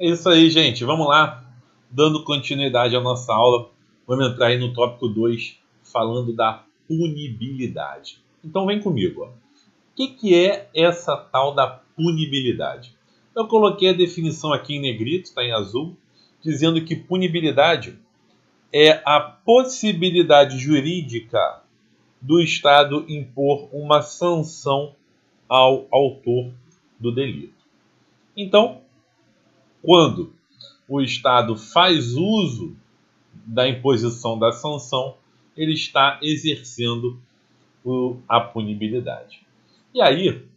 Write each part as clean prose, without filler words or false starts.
É isso aí, gente. Vamos lá. Dando continuidade à nossa aula, vamos entrar aí no tópico 2, falando da punibilidade. Então vem comigo. Ó. O que é essa tal da punibilidade? Eu coloquei a definição aqui em negrito, está em azul, dizendo que punibilidade é a possibilidade jurídica do Estado impor uma sanção ao autor do delito. Então, quando o Estado faz uso da imposição da sanção, ele está exercendo a punibilidade. E aí,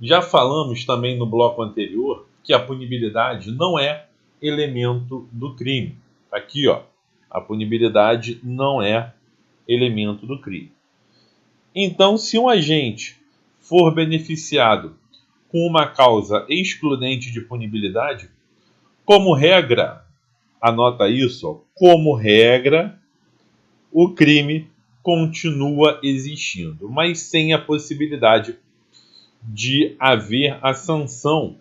já falamos também no bloco anterior que a punibilidade não é elemento do crime. Aqui, ó, a punibilidade não é elemento do crime. Então, se um agente for beneficiado com uma causa excludente de punibilidade, como regra, anota isso, ó, como regra, o crime continua existindo, mas sem a possibilidade de haver a sanção,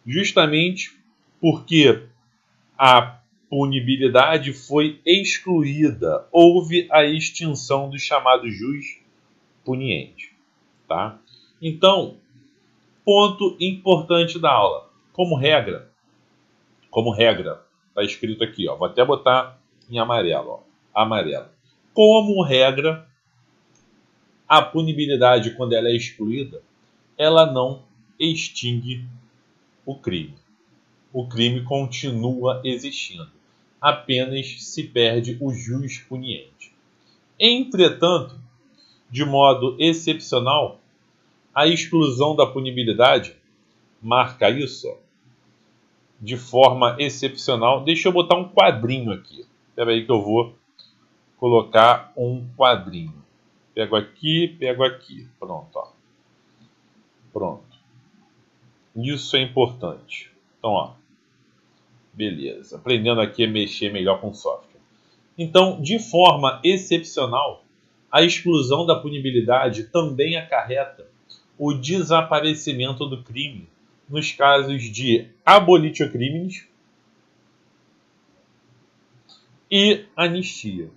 justamente porque a punibilidade foi excluída, houve a extinção do chamado jus puniente, tá? Então, ponto importante da aula, como regra, está escrito aqui, ó, vou até botar em amarelo, ó, amarelo. Como regra, a punibilidade, quando ela é excluída, ela não extingue o crime. O crime continua existindo, apenas se perde o jus puniente. Entretanto, de modo excepcional, a exclusão da punibilidade marca isso, ó, de forma excepcional. Deixa eu botar um quadrinho aqui. Espera aí que eu vou colocar um quadrinho. Pego aqui. Pronto, ó. Pronto. Isso é importante. Então, ó. Beleza. Aprendendo aqui a mexer melhor com software. Então, de forma excepcional, a exclusão da punibilidade também acarreta o desaparecimento do crime nos casos de abolitio criminis e anistia.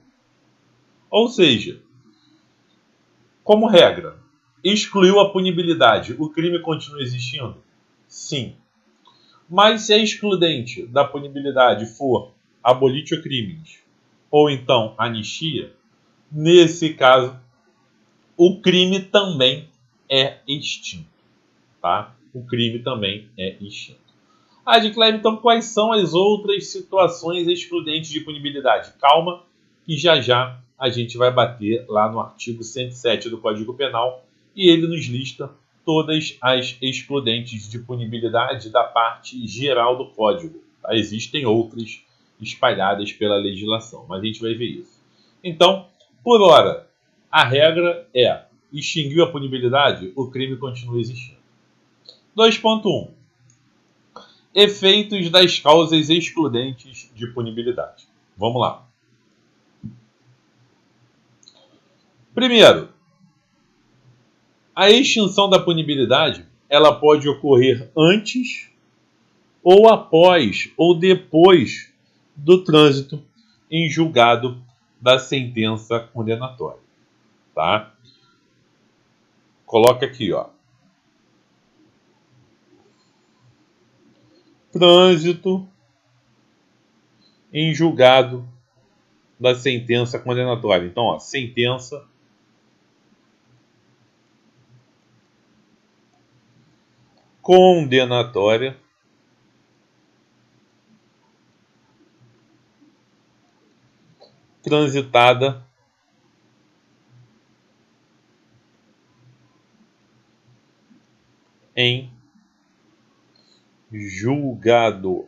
Ou seja, como regra, excluiu a punibilidade, o crime continua existindo? Sim. Mas se a excludente da punibilidade for abolitio criminis ou então anistia, nesse caso, o crime também é extinto. Tá? O crime também é extinto. Adclave, então, quais são as outras situações excludentes de punibilidade? Calma, que já a gente vai bater lá no artigo 107 do Código Penal e ele nos lista todas as excludentes de punibilidade da parte geral do Código. Tá? Existem outras espalhadas pela legislação, mas a gente vai ver isso. Então, por hora, a regra é extinguiu a punibilidade, o crime continua existindo. 2.1. Efeitos das causas excludentes de punibilidade. Vamos lá. Primeiro, a extinção da punibilidade, ela pode ocorrer antes ou após ou depois do trânsito em julgado da sentença condenatória, tá? Coloca aqui, ó. Trânsito em julgado da sentença condenatória. Então, ó, sentença condenatória transitada em julgado.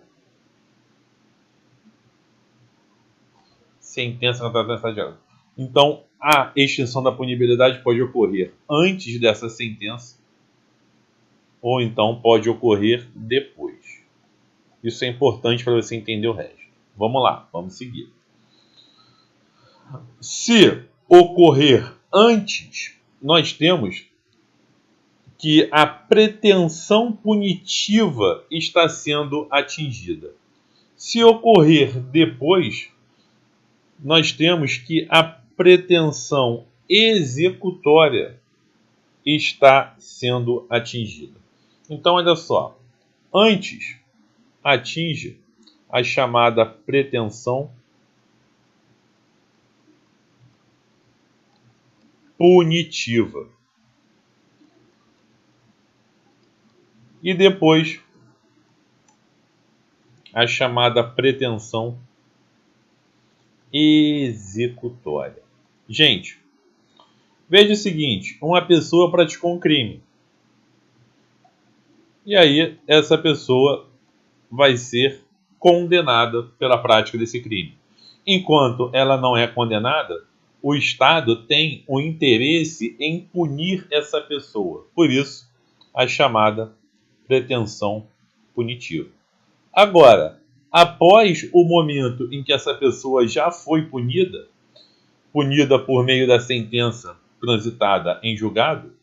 Sentença condenatória. Então, a extinção da punibilidade pode ocorrer antes dessa sentença ou então pode ocorrer depois. Isso é importante para você entender o resto. Vamos lá, vamos seguir. Se ocorrer antes, nós temos que a pretensão punitiva está sendo atingida. Se ocorrer depois, nós temos que a pretensão executória está sendo atingida. Então, olha só, antes atinge a chamada pretensão punitiva. E depois a chamada pretensão executória. Gente, veja o seguinte, uma pessoa praticou um crime. E aí essa pessoa vai ser condenada pela prática desse crime. Enquanto ela não é condenada, o Estado tem o interesse em punir essa pessoa. Por isso, a chamada pretensão punitiva. Agora, após o momento em que essa pessoa já foi punida por meio da sentença transitada em julgado,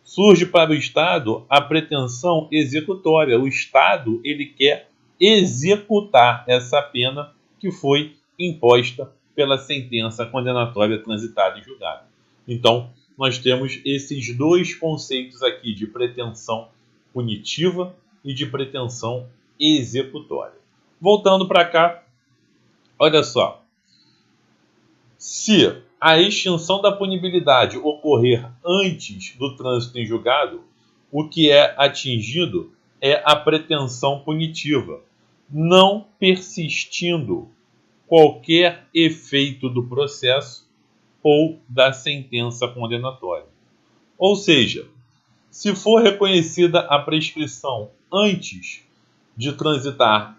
surge para o Estado a pretensão executória. O Estado ele quer executar essa pena que foi imposta pela sentença condenatória transitada em julgado. Então, nós temos esses dois conceitos aqui de pretensão punitiva e de pretensão executória. Voltando para cá, olha só. Se a extinção da punibilidade ocorrer antes do trânsito em julgado, o que é atingido é a pretensão punitiva, não persistindo qualquer efeito do processo ou da sentença condenatória. Ou seja, se for reconhecida a prescrição antes de transitar,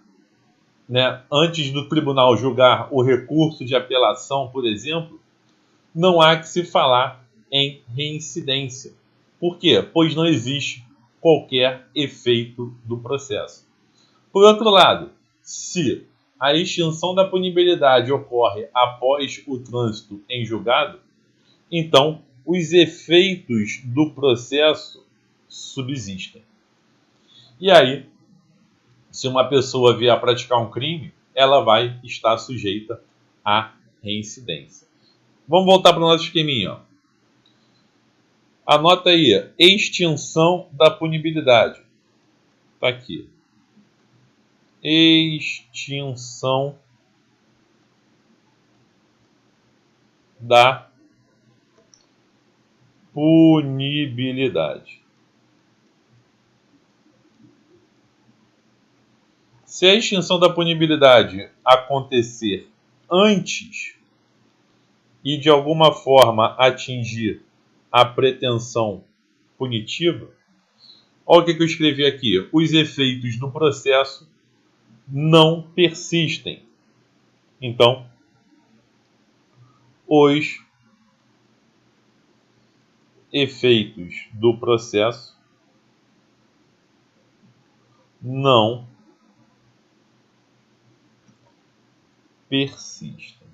antes do tribunal julgar o recurso de apelação, por exemplo, não há que se falar em reincidência. Por quê? Pois não existe qualquer efeito do processo. Por outro lado, se a extinção da punibilidade ocorre após o trânsito em julgado, então os efeitos do processo subsistem. E aí, se uma pessoa vier a praticar um crime, ela vai estar sujeita à reincidência. Vamos voltar para o nosso esqueminha. Anota aí, extinção da punibilidade. Está aqui. Extinção da punibilidade. Se a extinção da punibilidade acontecer antes e de alguma forma atingir a pretensão punitiva, olha o que eu escrevi aqui. Os efeitos do processo não persistem. Então, os efeitos do processo não persistem.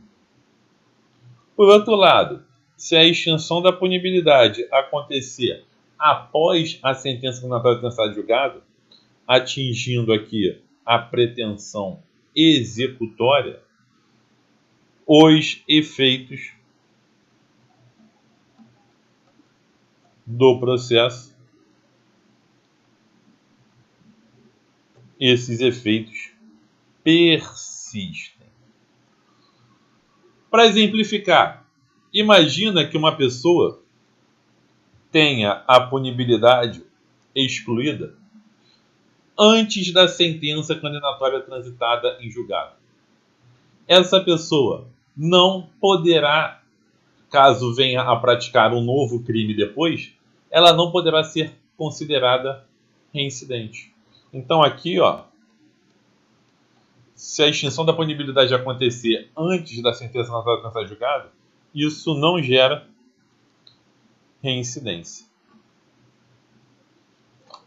Por outro lado, se a extinção da punibilidade acontecer após a sentença condenatória transitada em julgado, atingindo aqui a pretensão executória, os efeitos do processo, esses efeitos persistem. Para exemplificar, imagina que uma pessoa tenha a punibilidade excluída antes da sentença condenatória transitada em julgado. Essa pessoa não poderá, caso venha a praticar um novo crime depois, ela não poderá ser considerada reincidente. Então aqui, se a extinção da punibilidade acontecer antes da sentença condenatória transitada em julgado, isso não gera reincidência.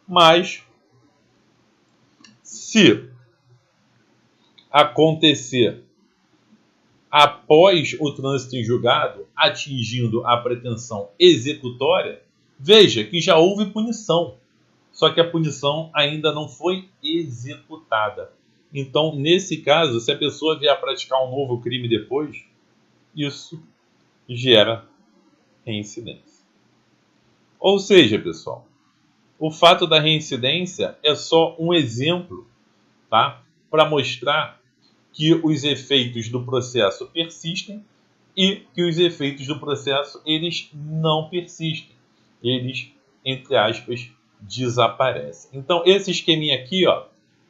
Mas, se acontecer após o trânsito em julgado, atingindo a pretensão executória, Veja que já houve punição, só que a punição ainda não foi executada. Então, nesse caso, se a pessoa vier a praticar um novo crime depois, isso gera reincidência. Ou seja, pessoal, o fato da reincidência é só um exemplo, tá? Para mostrar que os efeitos do processo persistem e que os efeitos do processo eles não persistem. Eles, entre aspas, desaparecem. Então, esse esqueminha aqui, ó,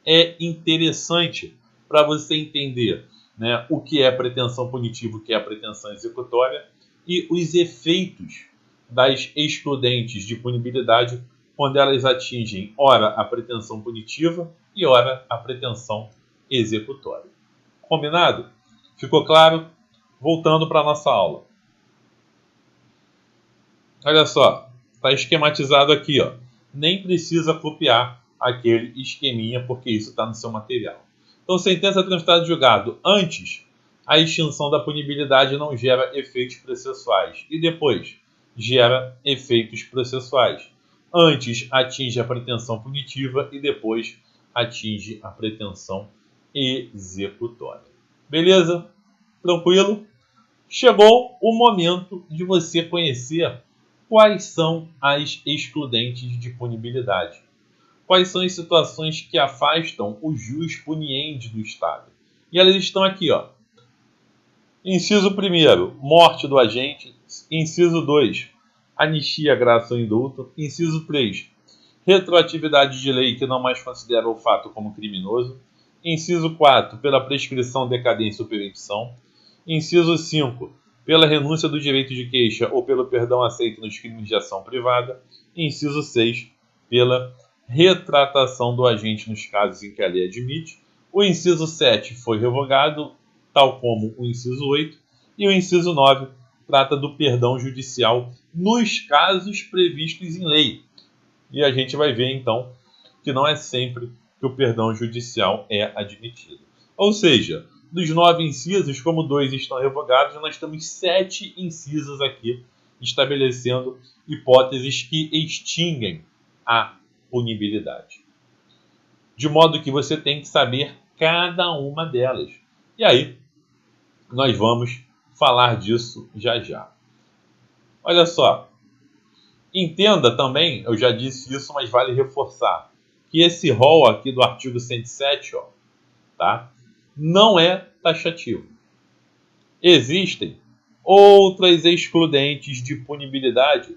é interessante para você entender, né, o que é pretensão punitiva, o que é pretensão executória e os efeitos das excludentes de punibilidade quando elas atingem, ora, a pretensão punitiva e, ora, a pretensão executória. Combinado? Ficou claro? Voltando para a nossa aula. Olha só, está esquematizado aqui, ó. Nem precisa copiar aquele esqueminha, porque isso está no seu material. Então, sentença transitada de julgado. Antes, a extinção da punibilidade não gera efeitos processuais. E depois, gera efeitos processuais. Antes, atinge a pretensão punitiva e depois atinge a pretensão executória. Beleza? Tranquilo? Chegou o momento de você conhecer quais são as excludentes de punibilidade. Quais são as situações que afastam o jus puniendi do Estado. E elas estão aqui, ó. Inciso 1º, morte do agente. Inciso 2, anistia, graça ou indulto. Inciso 3, retroatividade de lei que não mais considera o fato como criminoso. Inciso 4, pela prescrição, decadência ou prevenção. Inciso 5, pela renúncia do direito de queixa ou pelo perdão aceito nos crimes de ação privada. Inciso 6, pela retratação do agente nos casos em que a lei admite. O inciso 7 foi revogado, tal como o inciso 8. E o inciso 9 trata do perdão judicial nos casos previstos em lei. E a gente vai ver, então, que não é sempre que o perdão judicial é admitido. Ou seja, dos 9 incisos, como 2 estão revogados, nós temos 7 incisos aqui, estabelecendo hipóteses que extinguem a punibilidade. De modo que você tem que saber cada uma delas. E aí, nós vamos falar disso já já. Olha só, entenda também, eu já disse isso, mas vale reforçar, que esse rol aqui do artigo 107, ó, tá, não é taxativo. Existem outras excludentes de punibilidade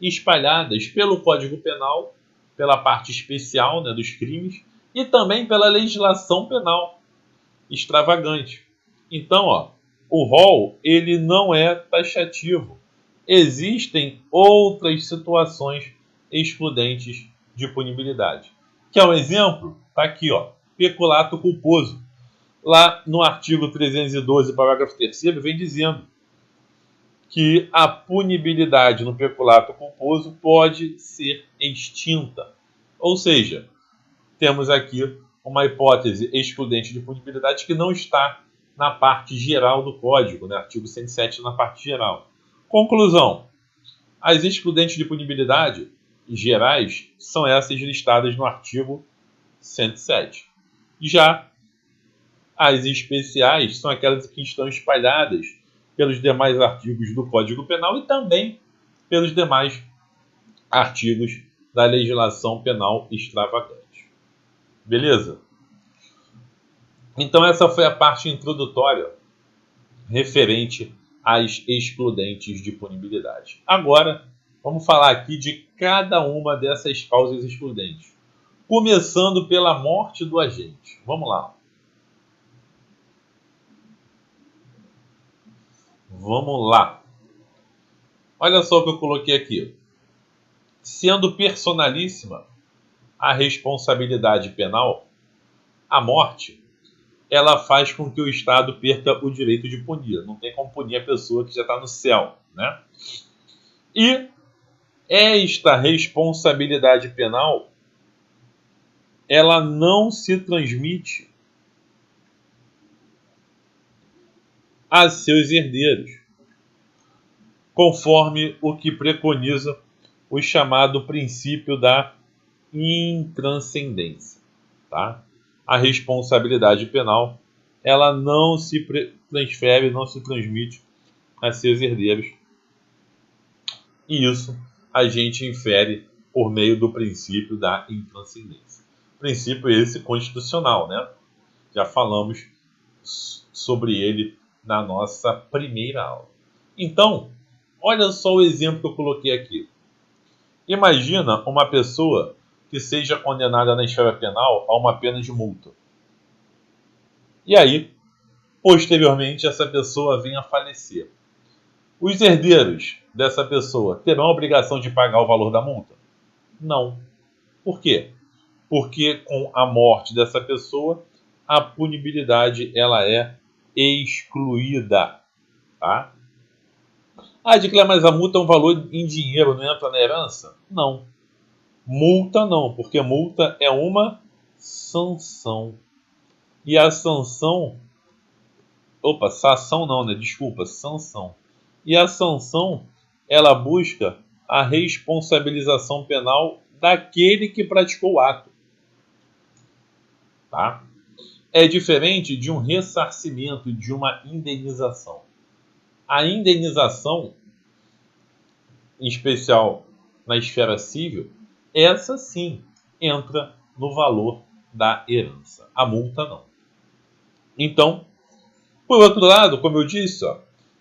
espalhadas pelo Código Penal, pela parte especial, né, dos crimes, e também pela legislação penal extravagante. Então, ó, o rol ele não é taxativo. Existem outras situações excludentes de punibilidade. Quer um exemplo? Está aqui, ó, peculato culposo. Lá no artigo 312, parágrafo 3º, vem dizendo que a punibilidade no peculato culposo pode ser extinta. Ou seja, temos aqui uma hipótese excludente de punibilidade que não está na parte geral do Código, né? Artigo 107 na parte geral. Conclusão: as excludentes de punibilidade gerais são essas listadas no artigo 107. Já as especiais são aquelas que estão espalhadas pelos demais artigos do Código Penal e também pelos demais artigos da legislação penal extravagante. Beleza? Então essa foi a parte introdutória referente às excludentes de punibilidade. Agora, vamos falar aqui de cada uma dessas causas excludentes. Começando pela morte do agente. Vamos lá. Vamos lá. Olha só o que eu coloquei aqui. Sendo personalíssima a responsabilidade penal, a morte, ela faz com que o Estado perca o direito de punir. Não tem como punir a pessoa que já está no céu, né? E esta responsabilidade penal, ela não se transmite a seus herdeiros, conforme o que preconiza o chamado princípio da intranscendência. Tá? A responsabilidade penal ela não se transfere, não se transmite a seus herdeiros. E isso a gente infere por meio do princípio da intranscendência. Princípio esse constitucional, né? Já falamos sobre ele na nossa primeira aula. Então, olha só o exemplo que eu coloquei aqui. Imagina uma pessoa que seja condenada na esfera penal a uma pena de multa. E aí, posteriormente, essa pessoa venha a falecer. Os herdeiros dessa pessoa terão a obrigação de pagar o valor da multa? Não. Por quê? Porque com a morte dessa pessoa, a punibilidade ela é excluída. Tá? Ah, Edcler, mas a multa é um valor em dinheiro, não entra na herança? Não. Multa não, porque multa é uma sanção. E a sanção... Opa, sanção não, né? Desculpa, sanção. E a sanção, ela busca a responsabilização penal daquele que praticou o ato. Tá? É diferente de um ressarcimento, de uma indenização. A indenização, em especial na esfera civil, essa sim entra no valor da herança. A multa não. Então, por outro lado, como eu disse,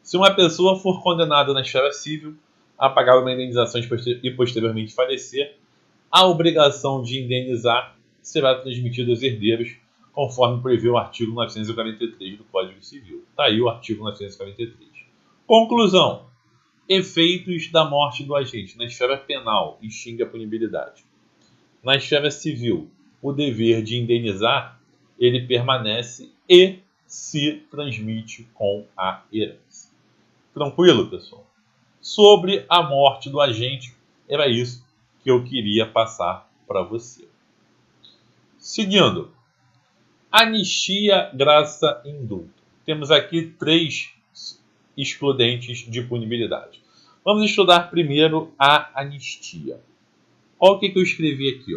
se uma pessoa for condenada na esfera civil a pagar uma indenização e posteriormente falecer, a obrigação de indenizar será transmitida aos herdeiros, conforme prevê o artigo 943 do Código Civil. Está aí o artigo 943. Conclusão. Efeitos da morte do agente. Na esfera penal, extingue a punibilidade. Na esfera civil, o dever de indenizar, ele permanece e se transmite com a herança. Tranquilo, pessoal? Sobre a morte do agente, era isso que eu queria passar para você. Seguindo, anistia, graça e indulto. Temos aqui 3 excludentes de punibilidade. Vamos estudar primeiro a anistia. Olha o que eu escrevi aqui.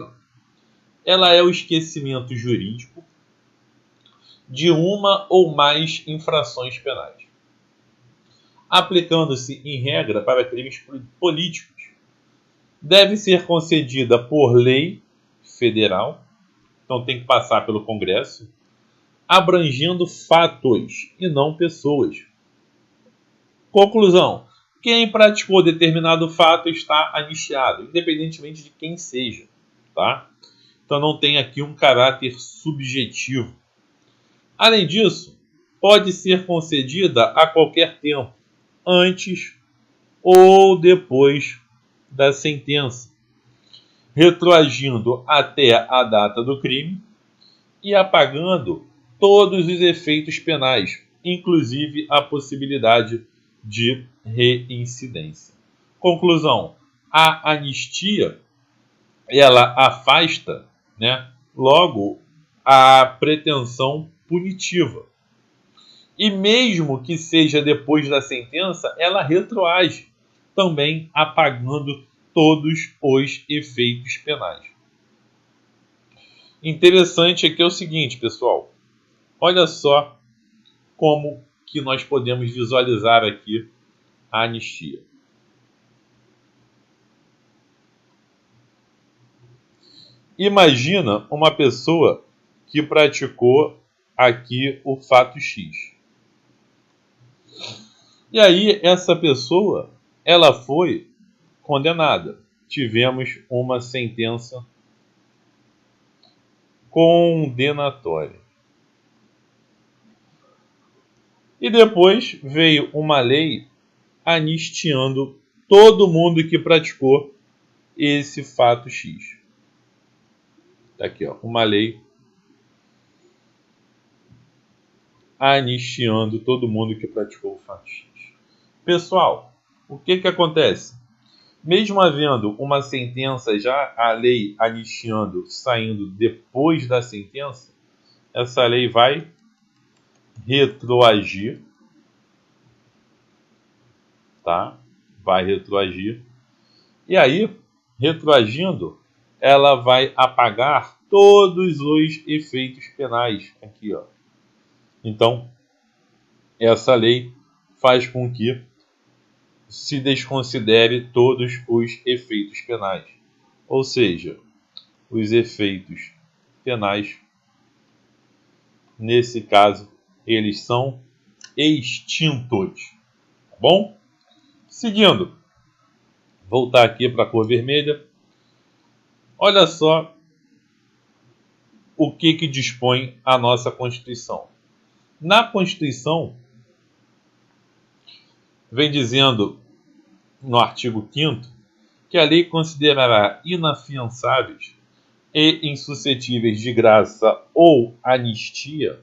Ela é o esquecimento jurídico de uma ou mais infrações penais, aplicando-se em regra para crimes políticos. Deve ser concedida por lei federal, então tem que passar pelo Congresso, abrangendo fatos e não pessoas. Conclusão: quem praticou determinado fato está anistiado, independentemente de quem seja. Tá? Então não tem aqui um caráter subjetivo. Além disso, pode ser concedida a qualquer tempo, antes ou depois da sentença, retroagindo até a data do crime e apagando todos os efeitos penais, inclusive a possibilidade de reincidência. Conclusão: a anistia ela afasta, né, logo a pretensão punitiva. E mesmo que seja depois da sentença, ela retroage, também apagando todos os efeitos penais. Interessante aqui é o seguinte, pessoal. Olha só como que nós podemos visualizar aqui a anistia. Imagina uma pessoa que praticou aqui o fato X. E aí essa pessoa, ela foi condenada. Tivemos uma sentença condenatória. E depois veio uma lei anistiando todo mundo que praticou esse fato X. Tá aqui, uma lei anistiando todo mundo que praticou o fato X. Pessoal, o que acontece? Mesmo havendo uma sentença, já a lei anistiando saindo depois da sentença, essa lei vai retroagir, tá? Vai retroagir E aí, retroagindo, ela vai apagar todos os efeitos penais aqui, ó. Então, essa lei faz com que se desconsidere todos os efeitos penais. Ou seja, os efeitos penais, nesse caso, eles são extintos. Tá bom? Seguindo, voltar aqui para a cor vermelha. Olha só o que dispõe a nossa Constituição. Na Constituição, vem dizendo no artigo 5º que a lei considerará inafiançáveis e insuscetíveis de graça ou anistia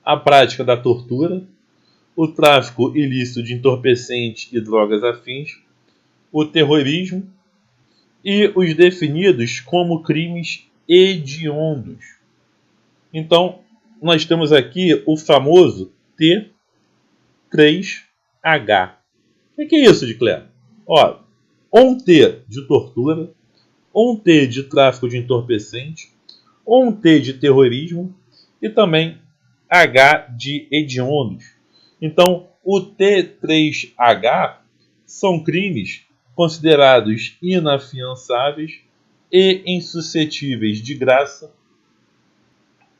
a prática da tortura, o tráfico ilícito de entorpecentes e drogas afins, o terrorismo e os definidos como crimes hediondos. Então, nós temos aqui o famoso T3H. O que é isso, Dicler? Ó, um T de tortura, um T de tráfico de entorpecente, um T de terrorismo e também H de hediondos. Então, o T3H são crimes considerados inafiançáveis e insuscetíveis de graça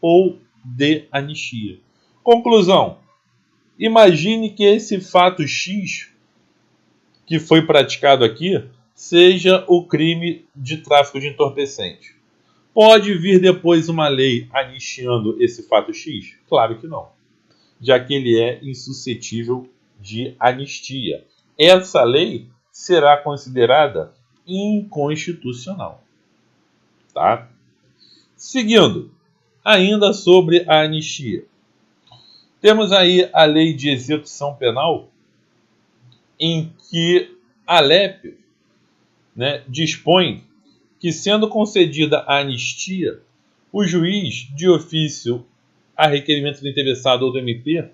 ou de anistia. Conclusão: imagine que esse fato X que foi praticado aqui seja o crime de tráfico de entorpecente. Pode vir depois uma lei anistiando esse fato X? Claro que não, já que ele é insuscetível de anistia. Essa lei será considerada inconstitucional. Tá? Seguindo, ainda sobre a anistia. Temos aí a lei de execução penal, em que a LEP, né, dispõe que, sendo concedida a anistia, o juiz, de ofício a requerimento do interessado ou do MP,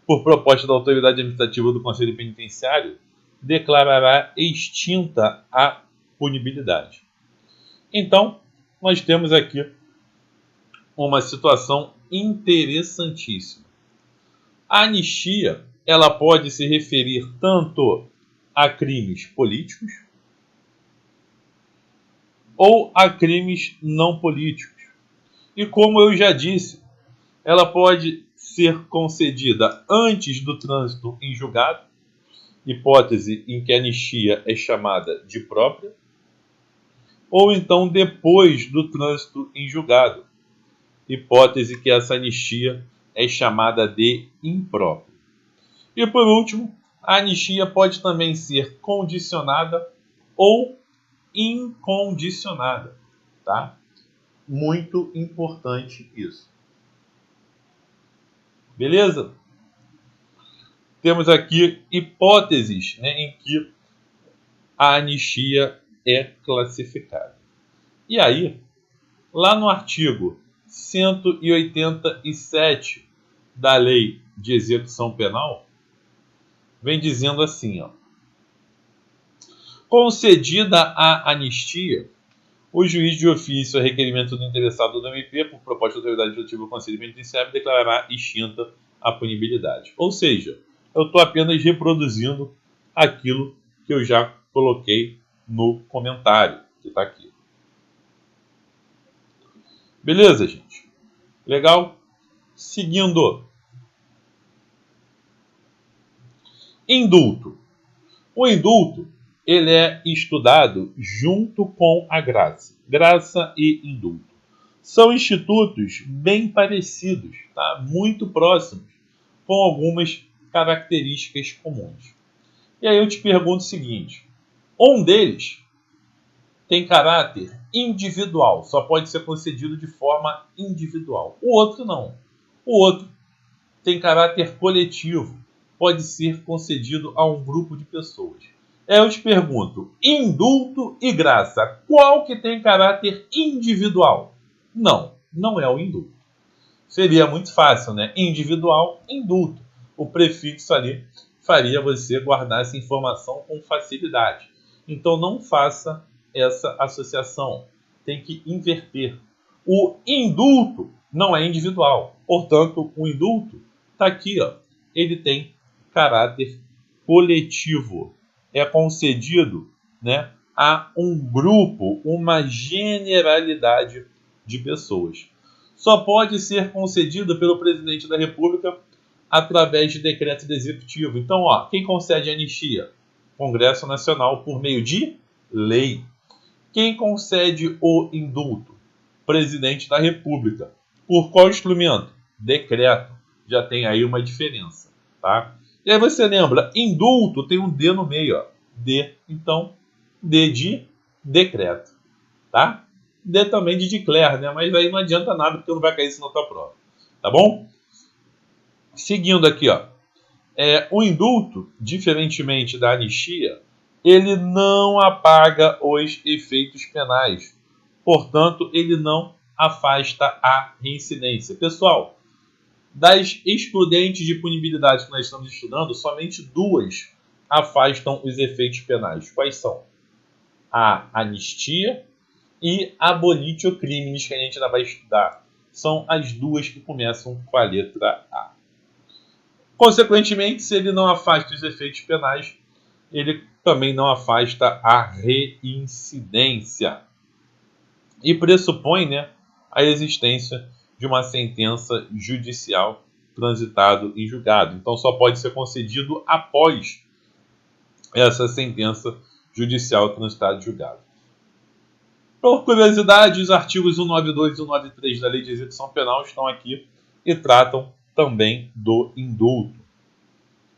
por proposta da autoridade administrativa do Conselho Penitenciário, declarará extinta a punibilidade. Então, nós temos aqui uma situação interessantíssima. A anistia, ela pode se referir tanto a crimes políticos ou a crimes não políticos. E como eu já disse, ela pode ser concedida antes do trânsito em julgado, hipótese em que a anistia é chamada de própria, ou então depois do trânsito em julgado, hipótese que essa anistia é chamada de imprópria. E por último, a anistia pode também ser condicionada ou incondicionada, tá? Muito importante isso. Beleza? Temos aqui hipóteses, né, em que a anistia é classificada. E aí, lá no artigo 187 da Lei de Execução Penal, vem dizendo assim, ó: concedida a anistia, o juiz de ofício a requerimento do interessado do MP, por proposta da autoridade administrativa do Conselho Penitenciário, declarará extinta a punibilidade. Ou seja, eu estou apenas reproduzindo aquilo que eu já coloquei no comentário, que está aqui. Beleza, gente? Legal? Seguindo. Indulto. O indulto, ele é estudado junto com a graça. Graça e indulto. São institutos bem parecidos, tá? Muito próximos, com algumas características comuns. E aí eu te pergunto o seguinte: um deles tem caráter individual, só pode ser concedido de forma individual. O outro não. O outro tem caráter coletivo, pode ser concedido a um grupo de pessoas. Eu te pergunto, indulto e graça, qual que tem caráter individual? Não, não é o indulto. Seria muito fácil, né? Individual, indulto. O prefixo ali faria você guardar essa informação com facilidade. Então não faça essa associação. Tem que inverter. O indulto não é individual. Portanto, o indulto está aqui, ó. Ele tem caráter coletivo. É concedido, né, a um grupo, uma generalidade de pessoas. Só pode ser concedido pelo presidente da República através de decreto executivo. Então, ó, quem concede anistia? Congresso Nacional por meio de lei. Quem concede o indulto? Presidente da República. Por qual instrumento? Decreto. Já tem aí uma diferença, tá? E aí você lembra, indulto tem um D no meio, ó. D, então, D de decreto, tá? D também de declare, né? Mas aí não adianta nada porque não vai cair isso na tua prova, tá bom? Seguindo aqui, ó. O indulto, diferentemente da anistia, ele não apaga os efeitos penais. Portanto, ele não afasta a reincidência. Pessoal, das excludentes de punibilidade que nós estamos estudando, somente duas afastam os efeitos penais. Quais são? A anistia e abolitio criminis, que a gente ainda vai estudar. São as duas que começam com a letra A. Consequentemente, se ele não afasta os efeitos penais, ele também não afasta a reincidência. E pressupõe, né, a existência de uma sentença judicial transitado em julgado. Então, só pode ser concedido após essa sentença judicial transitada em julgado. Por curiosidade, os artigos 192 e 193 da Lei de Execução Penal estão aqui e tratam também do indulto.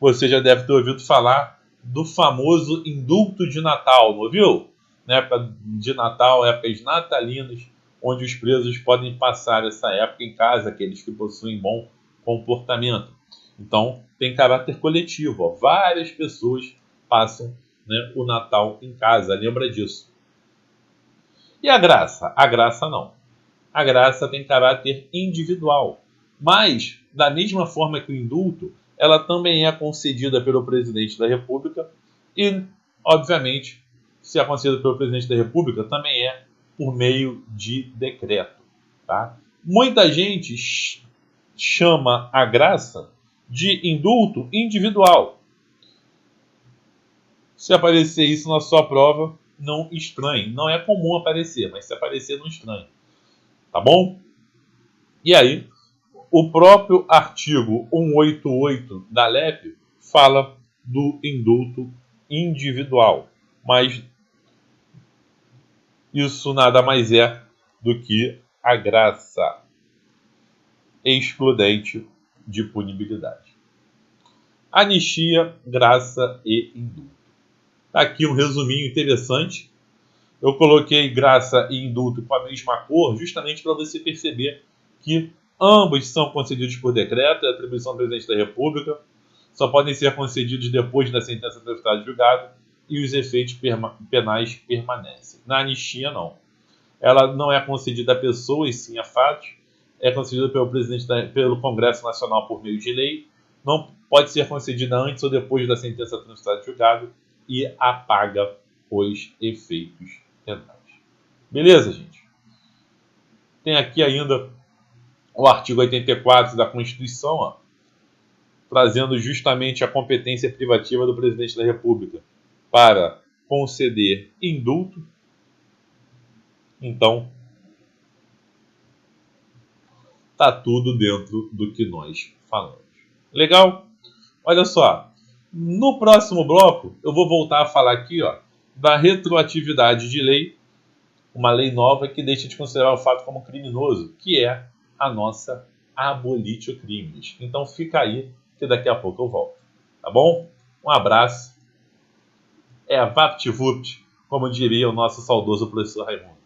Você já deve ter ouvido falar do famoso indulto de Natal, não ouviu? Na época de Natal, épocas natalinas, onde os presos podem passar essa época em casa, aqueles que possuem bom comportamento. Então, tem caráter coletivo. Ó. Várias pessoas passam, né, o Natal em casa, lembra disso. E a graça? A graça não. A graça tem caráter individual. Mas, da mesma forma que o indulto, ela também é concedida pelo presidente da República e, obviamente, se é concedida pelo presidente da República, também é por meio de decreto. Tá? Muita gente chama a graça de indulto individual. Se aparecer isso na sua prova, não estranhe. Não é comum aparecer, mas se aparecer, não estranhe. Tá bom? E aí, o próprio artigo 188 da LEP fala do indulto individual, mas isso nada mais é do que a graça excludente de punibilidade. Anistia, graça e indulto. Tá aqui um resuminho interessante. Eu coloquei graça e indulto com a mesma cor, justamente para você perceber que ambos são concedidos por decreto, é atribuição do presidente da República, só podem ser concedidos depois da sentença transitada de julgado e os efeitos penais permanecem. Na anistia, não. Ela não é concedida a pessoas, sim a fatos, é concedida pelo Congresso Nacional por meio de lei, não pode ser concedida antes ou depois da sentença transitada de julgado e apaga os efeitos penais. Beleza, gente? Tem aqui ainda o artigo 84 da Constituição, ó, trazendo justamente a competência privativa do presidente da República para conceder indulto. Então, tá tudo dentro do que nós falamos. Legal? Olha só, no próximo bloco eu vou voltar a falar aqui, ó, da retroatividade de lei, uma lei nova que deixa de considerar o fato como criminoso, que é a nossa abolitio crimes. Então fica aí, que daqui a pouco eu volto. Tá bom? Um abraço. VaptVupt, como diria o nosso saudoso professor Raimundo.